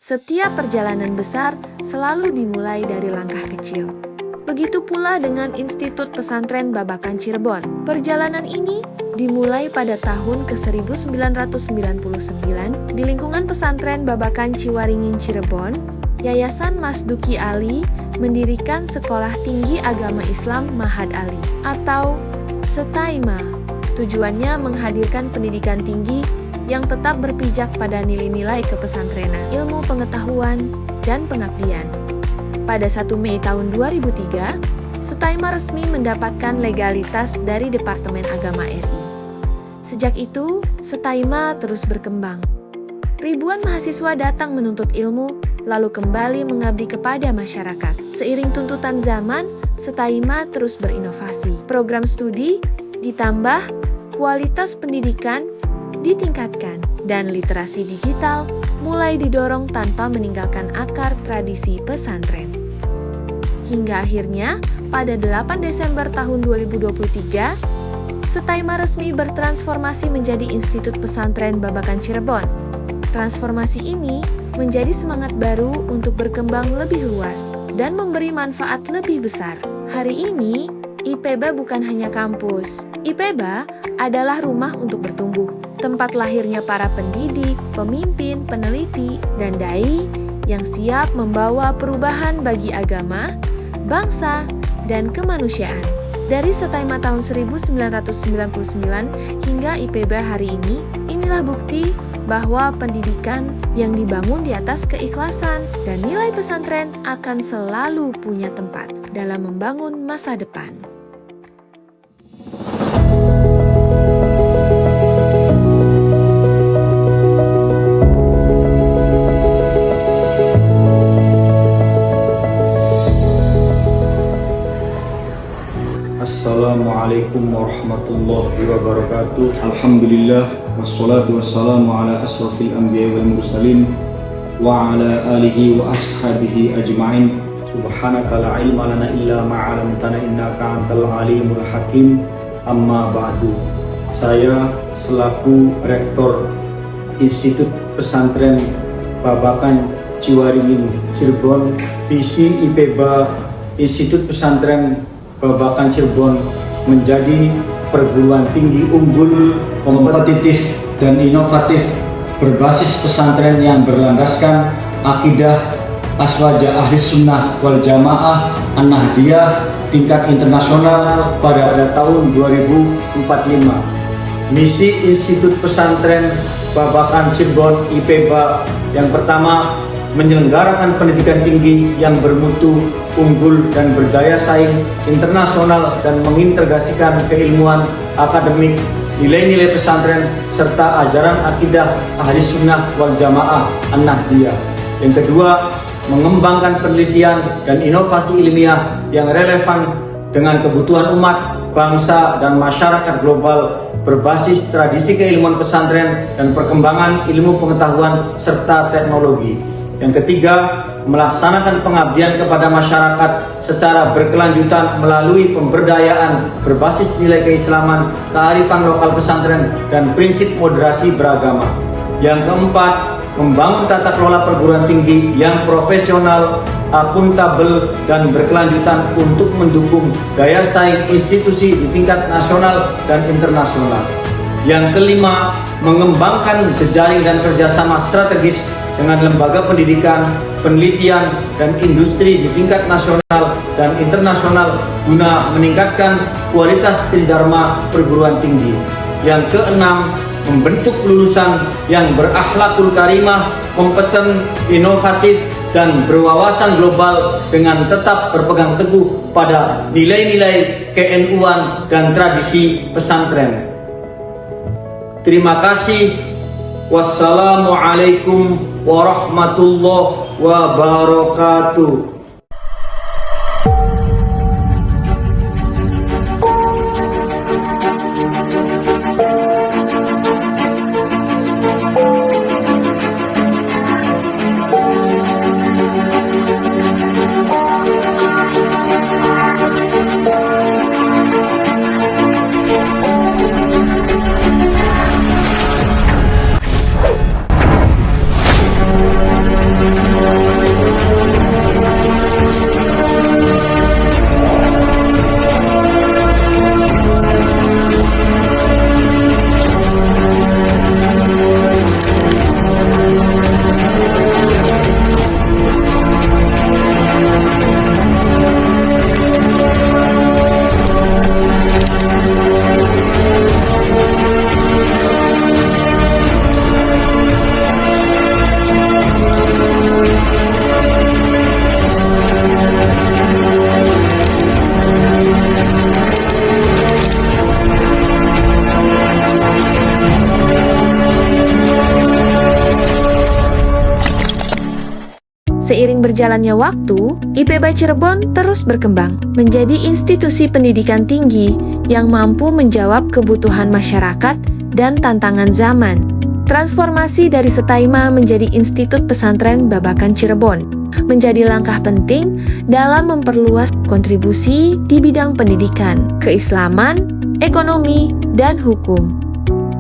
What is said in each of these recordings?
Setiap perjalanan besar selalu dimulai dari langkah kecil. Begitu pula dengan Institut Pesantren Babakan Cirebon. Perjalanan ini dimulai pada tahun ke-1999 di lingkungan Pesantren Babakan Ciwaringin Cirebon. Yayasan Mas Duki Ali mendirikan Sekolah Tinggi Agama Islam Mahad Ali atau SETAIMA. Tujuannya menghadirkan pendidikan tinggi yang tetap berpijak pada nilai-nilai kepesantrenan, ilmu pengetahuan, dan pengabdian. Pada 1 Mei tahun 2003, SETAIMA resmi mendapatkan legalitas dari Departemen Agama RI. Sejak itu, SETAIMA terus berkembang. Ribuan mahasiswa datang menuntut ilmu, lalu kembali mengabdi kepada masyarakat. Seiring tuntutan zaman, SETAIMA terus berinovasi. Program studi ditambah, kualitas pendidikan ditingkatkan, dan literasi digital mulai didorong tanpa meninggalkan akar tradisi pesantren. Hingga akhirnya, pada 8 Desember tahun 2023, SETAIMA resmi bertransformasi menjadi Institut Pesantren Babakan Cirebon. Transformasi ini menjadi semangat baru untuk berkembang lebih luas dan memberi manfaat lebih besar. Hari ini, IPB bukan hanya kampus. IPB adalah rumah untuk bertumbuh, tempat lahirnya para pendidik, pemimpin, peneliti, dan dai yang siap membawa perubahan bagi agama, bangsa, dan kemanusiaan. Dari SETAIMA tahun 1999 hingga IPB hari ini, inilah bukti bahwa pendidikan yang dibangun di atas keikhlasan dan nilai pesantren akan selalu punya tempat dalam membangun masa depan. Assalamualaikum warahmatullahi wabarakatuh. Alhamdulillah wassalatu wassalamu ala asrafil anbiya wal mursalin wa ala alihi wa ashabihi ajma'in. Subhanaka la ilma lana illa ma 'allamtana innaka antal alimul hakim. Amma ba'du. Saya selaku Rektor Institut Pesantren Babakan Ciwaringin Cirebon, visi IPB Institut Pesantren Babakan Cirebon menjadi perguruan tinggi unggul, kompetitif, dan inovatif berbasis pesantren yang berlandaskan akidah aswaja ahli sunnah wal jamaah an-nahdiyah tingkat internasional pada tahun 2045. Misi Institut Pesantren Babakan Cirebon IPB yang pertama, menyelenggarakan pendidikan tinggi yang bermutu, unggul, dan berdaya saing internasional dan mengintegrasikan keilmuan akademik, nilai-nilai pesantren, serta ajaran akidah ahli sunnah wal jamaah an-nahdiyah. Yang kedua, mengembangkan penelitian dan inovasi ilmiah yang relevan dengan kebutuhan umat, bangsa, dan masyarakat global berbasis tradisi keilmuan pesantren dan perkembangan ilmu pengetahuan serta teknologi. Yang ketiga, melaksanakan pengabdian kepada masyarakat secara berkelanjutan melalui pemberdayaan berbasis nilai keislaman, kearifan lokal pesantren, dan prinsip moderasi beragama. Yang keempat, membangun tata kelola perguruan tinggi yang profesional, akuntabel, dan berkelanjutan untuk mendukung daya saing institusi di tingkat nasional dan internasional. Yang kelima, mengembangkan jejaring dan kerjasama strategis dengan lembaga pendidikan, penelitian, dan industri di tingkat nasional dan internasional guna meningkatkan kualitas tridharma perguruan tinggi. Yang keenam, membentuk lulusan yang berakhlakul karimah, kompeten, inovatif, dan berwawasan global dengan tetap berpegang teguh pada nilai-nilai ke-NU-an dan tradisi pesantren. Terima kasih. Wassalamualaikum warahmatullahi wabarakatuh. Seiring berjalannya waktu, IPB Cirebon terus berkembang menjadi institusi pendidikan tinggi yang mampu menjawab kebutuhan masyarakat dan tantangan zaman. Transformasi dari Setaima menjadi Institut Pesantren Babakan Cirebon menjadi langkah penting dalam memperluas kontribusi di bidang pendidikan, keislaman, ekonomi, dan hukum.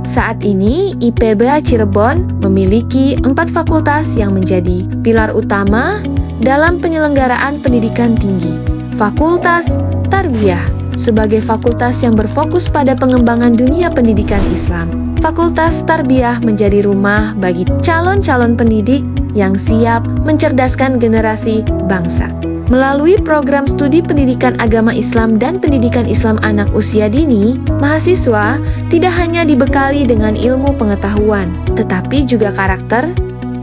Saat ini, IPB Cirebon memiliki 4 fakultas yang menjadi pilar utama dalam penyelenggaraan pendidikan tinggi. Fakultas Tarbiyah sebagai fakultas yang berfokus pada pengembangan dunia pendidikan Islam. Fakultas Tarbiyah menjadi rumah bagi calon-calon pendidik yang siap mencerdaskan generasi bangsa. Melalui program studi pendidikan agama Islam dan pendidikan Islam anak usia dini, mahasiswa tidak hanya dibekali dengan ilmu pengetahuan, tetapi juga karakter,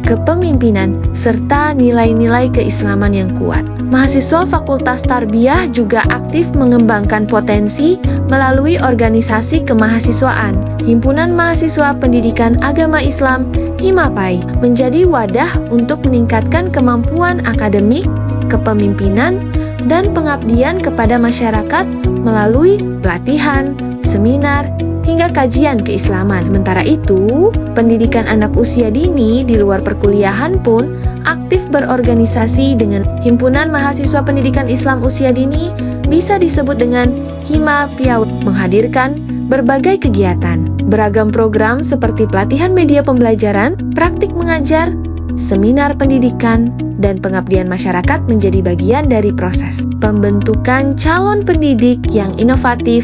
kepemimpinan, serta nilai-nilai keislaman yang kuat. Mahasiswa Fakultas Tarbiyah juga aktif mengembangkan potensi melalui organisasi kemahasiswaan. Himpunan Mahasiswa Pendidikan Agama Islam (HIMAPAI) menjadi wadah untuk meningkatkan kemampuan akademik, kepemimpinan, dan pengabdian kepada masyarakat melalui pelatihan, seminar, hingga kajian keislaman. Sementara itu, pendidikan anak usia dini di luar perkuliahan pun aktif berorganisasi dengan Himpunan Mahasiswa Pendidikan Islam Usia Dini, bisa disebut dengan HIMAPAI, menghadirkan berbagai kegiatan. Beragam program seperti pelatihan media pembelajaran, praktik mengajar, seminar pendidikan, dan pengabdian masyarakat menjadi bagian dari proses pembentukan calon pendidik yang inovatif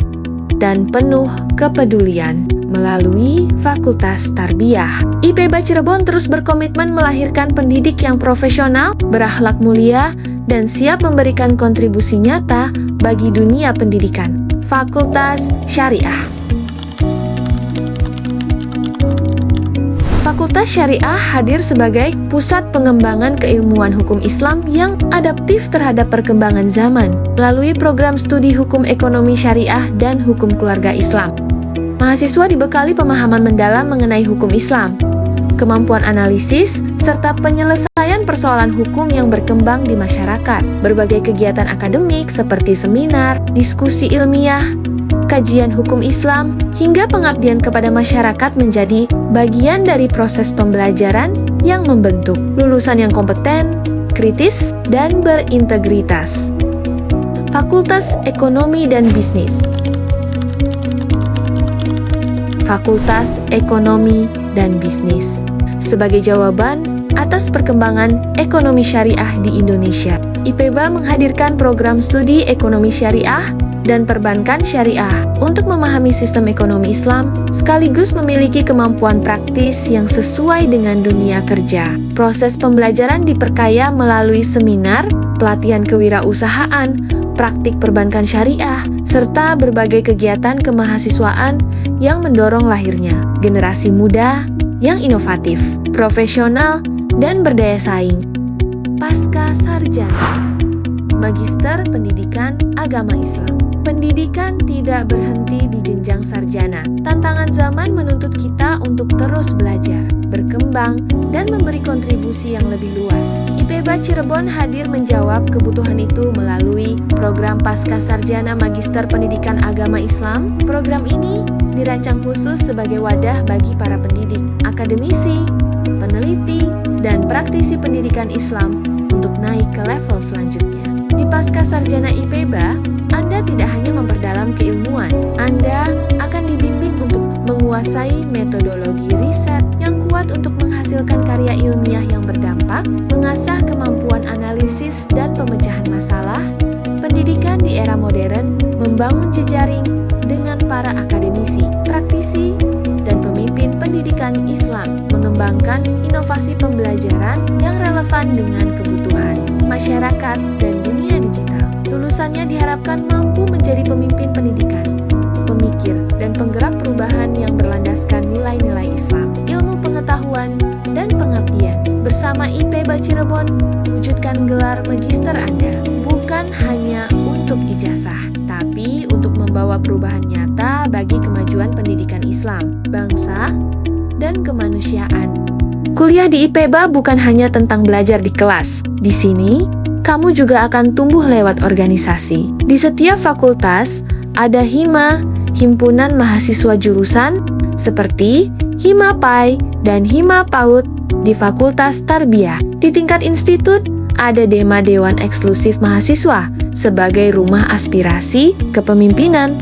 dan penuh kepedulian. Melalui Fakultas Tarbiyah, IPB Cirebon terus berkomitmen melahirkan pendidik yang profesional, berakhlak mulia, dan siap memberikan kontribusi nyata bagi dunia pendidikan. Fakultas Syariah. Fakultas Syariah hadir sebagai pusat pengembangan keilmuan hukum Islam yang adaptif terhadap perkembangan zaman melalui program studi hukum ekonomi syariah dan hukum keluarga Islam. Mahasiswa dibekali pemahaman mendalam mengenai hukum Islam, kemampuan analisis, serta penyelesaian persoalan hukum yang berkembang di masyarakat. Berbagai kegiatan akademik seperti seminar, diskusi ilmiah, kajian hukum Islam, hingga pengabdian kepada masyarakat menjadi bagian dari proses pembelajaran yang membentuk lulusan yang kompeten, kritis, dan berintegritas. Fakultas Ekonomi dan Bisnis. Fakultas Ekonomi dan Bisnis sebagai jawaban atas perkembangan ekonomi syariah di Indonesia. IPB menghadirkan program studi ekonomi syariah dan perbankan syariah untuk memahami sistem ekonomi Islam sekaligus memiliki kemampuan praktis yang sesuai dengan dunia kerja. Proses pembelajaran diperkaya melalui seminar, pelatihan kewirausahaan, praktik perbankan syariah, serta berbagai kegiatan kemahasiswaan yang mendorong lahirnya generasi muda yang inovatif, profesional, dan berdaya saing. Pasca Sarjana Magister Pendidikan Agama Islam. Pendidikan tidak berhenti di jenjang sarjana. Tantangan zaman menuntut kita untuk terus belajar, berkembang, dan memberi kontribusi yang lebih luas. IPB Cirebon hadir menjawab kebutuhan itu melalui program Pasca Sarjana Magister Pendidikan Agama Islam. Program ini dirancang khusus sebagai wadah bagi para pendidik, akademisi, peneliti, dan praktisi pendidikan Islam untuk naik ke level selanjutnya. Di Pasca Sarjana IPB, Anda tidak hanya memperdalam keilmuan, Anda akan dibimbing untuk menguasai metodologi riset yang kuat untuk menghasilkan karya ilmiah yang berdampak, mengasah kemampuan analisis dan pemecahan masalah, pendidikan di era modern, membangun jejaring dengan para akademisi, praktisi, dan pemimpin pendidikan Islam, mengembangkan inovasi pembelajaran yang relevan dengan kebutuhan masyarakat dan dunia digital. Lulusannya diharapkan mampu menjadi pemimpin pendidikan, pemikir, dan penggerak perubahan yang berlandaskan nilai-nilai Islam, ilmu pengetahuan, dan pengabdian. Bersama IPB Cirebon, wujudkan gelar magister Anda, bukan hanya untuk ijazah, tapi untuk membawa perubahan nyata bagi kemajuan pendidikan Islam, bangsa, dan kemanusiaan. Kuliah di IPEBA bukan hanya tentang belajar di kelas. Di sini, kamu juga akan tumbuh lewat organisasi. Di setiap fakultas, ada HIMA, Himpunan Mahasiswa Jurusan, seperti HIMA-PAI dan HIMA-PAUD di Fakultas Tarbiyah. Di tingkat institut, ada DEMA Dewan Eksklusif Mahasiswa sebagai rumah aspirasi, kepemimpinan,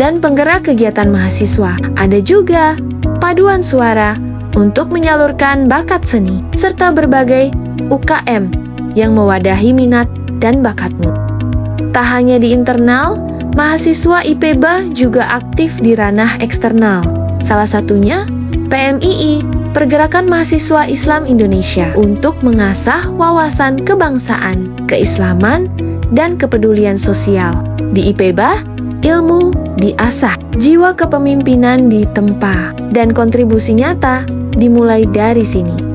dan penggerak kegiatan mahasiswa. Ada juga paduan suara untuk menyalurkan bakat seni, serta berbagai UKM yang mewadahi minat dan bakatmu. Tak hanya di internal, mahasiswa IPEBA juga aktif di ranah eksternal. Salah satunya PMII, Pergerakan Mahasiswa Islam Indonesia, untuk mengasah wawasan kebangsaan, keislaman, dan kepedulian sosial. Di IPEBA, ilmu diasah, jiwa kepemimpinan ditempa, dan kontribusi nyata dimulai dari sini.